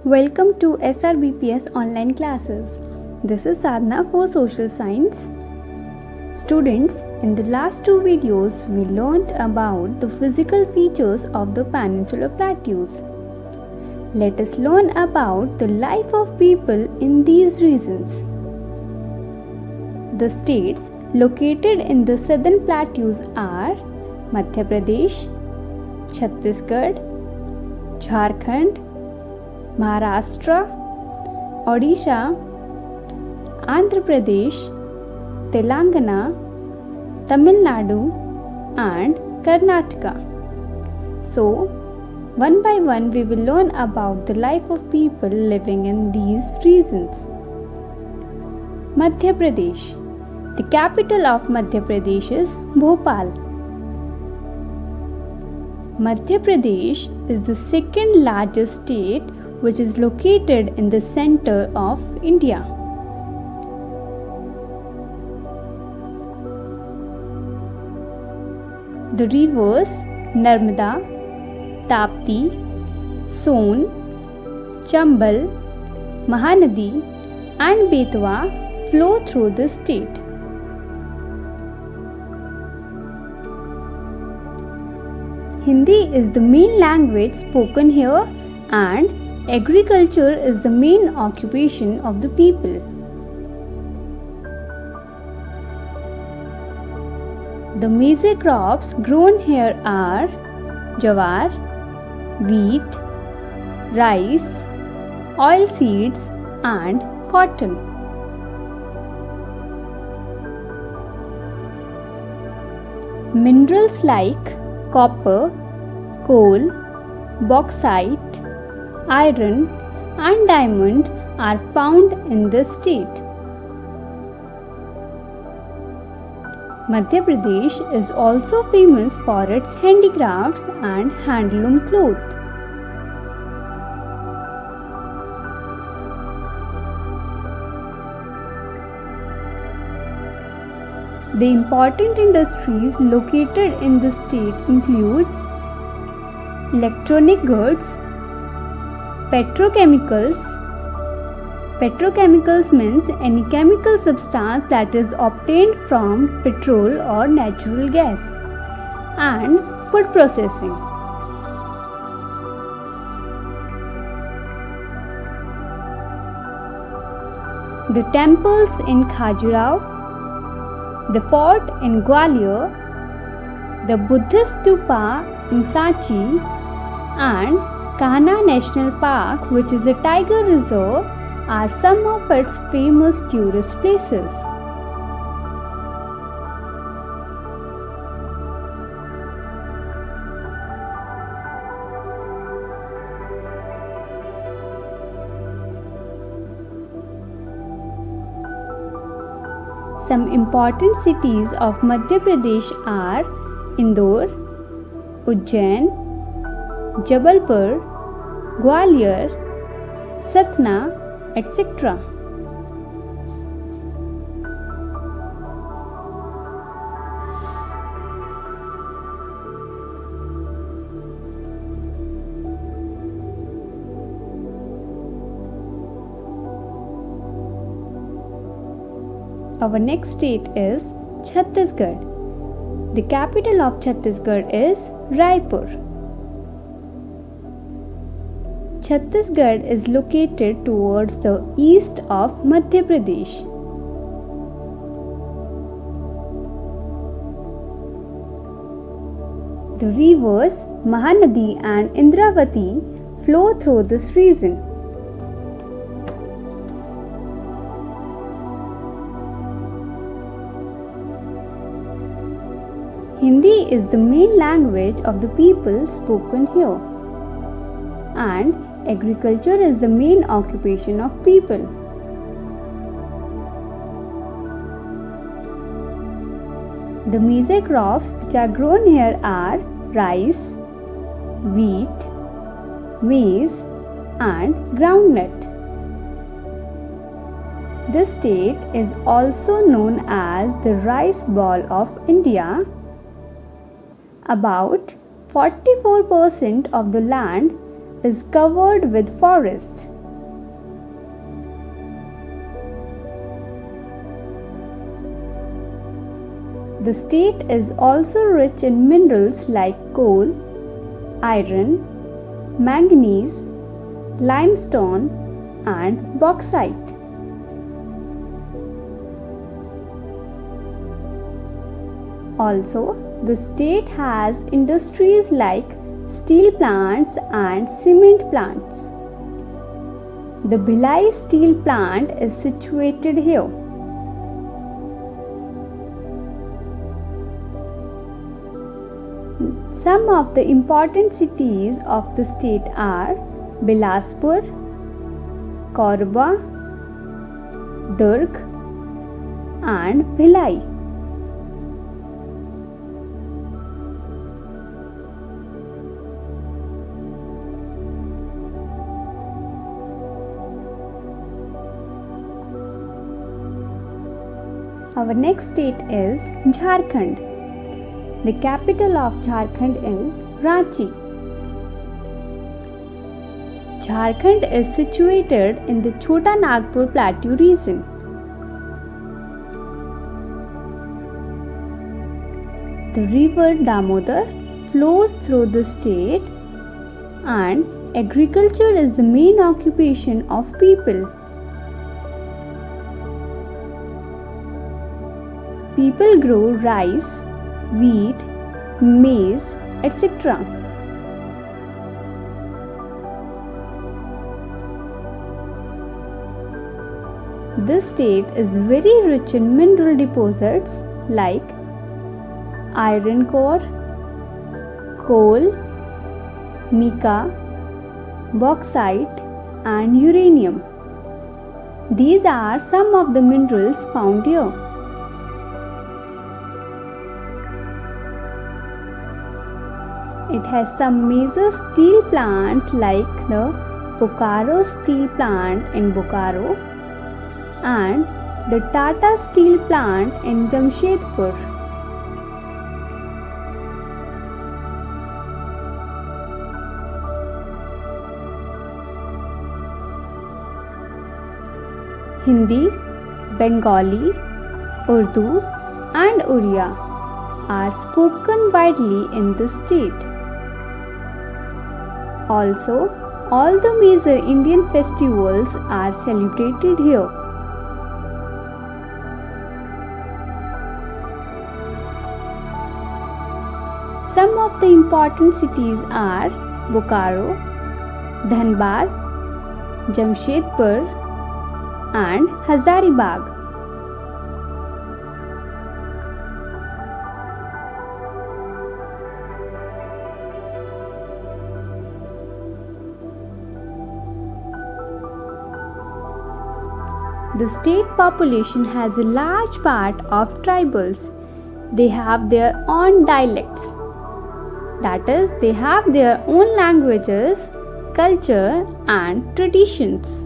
Welcome to SRBPS online classes. This is Sadhana for Social Science. Students, in the last two videos, we learned about the physical features of the Peninsular Plateaus. Let us learn about the life of people in these regions. The states located in the southern plateaus are Madhya Pradesh, Chhattisgarh, Jharkhand, Maharashtra, Odisha, Andhra Pradesh, Telangana, Tamil Nadu and Karnataka. So, one by one we will learn about the life of people living in these regions. Madhya Pradesh. The capital of Madhya Pradesh is Bhopal. Madhya Pradesh is the second largest state which is located in the center of India. The rivers Narmada, Tapti, Son, Chambal, Mahanadi and Betwa flow through the state. Hindi is the main language spoken here and agriculture is the main occupation of the people. The major crops grown here are jawar, wheat, rice, oilseeds and cotton. Minerals like copper, coal, bauxite, iron and diamond are found in the state. Madhya Pradesh is also famous for its handicrafts and handloom cloth. The important industries located in the state include electronic goods, petrochemicals. Petrochemicals means any chemical substance that is obtained from petrol or natural gas, and food processing. The temples in Khajuraho, the fort in Gwalior, the Buddhist stupa in Sanchi and Kanha National Park, which is a tiger reserve, are some of its famous tourist places. Some important cities of Madhya Pradesh are Indore, Ujjain, Jabalpur, Gwalior, Satna, etc. Our next state is Chhattisgarh. The capital of Chhattisgarh is Raipur. Chhattisgarh is located towards the east of Madhya Pradesh. The rivers Mahanadi and Indravati flow through this region. Hindi is the main language of the people spoken here, and agriculture is the main occupation of people. The major crops which are grown here are rice, wheat, maize and groundnut. This state is also known as the rice ball of India. About 44% of the land is covered with forests. The state is also rich in minerals like coal, iron, manganese, limestone, and bauxite. Also, the state has industries like steel plants and cement plants. The Bhilai steel plant is situated here. Some of the important cities of the state are Bilaspur, Korba, Durg, and Bhilai. Our next state is Jharkhand. The capital of Jharkhand is Ranchi. Jharkhand is situated in the Chota Nagpur Plateau region. The river Damodar flows through the state, and agriculture is the main occupation of people. People grow rice, wheat, maize, etc. This state is very rich in mineral deposits like iron ore, coal, mica, bauxite, and uranium. These are some of the minerals found here. It has some major steel plants like the Bokaro Steel Plant in Bokaro and the Tata Steel Plant in Jamshedpur. Hindi, Bengali, Urdu, and Oriya are spoken widely in the state. Also, all the major Indian festivals are celebrated here. Some of the important cities are Bokaro, Dhanbad, Jamshedpur, and Hazaribagh. The state population has a large part of tribals. They have their own dialects. That is, they have their own languages, culture, and traditions.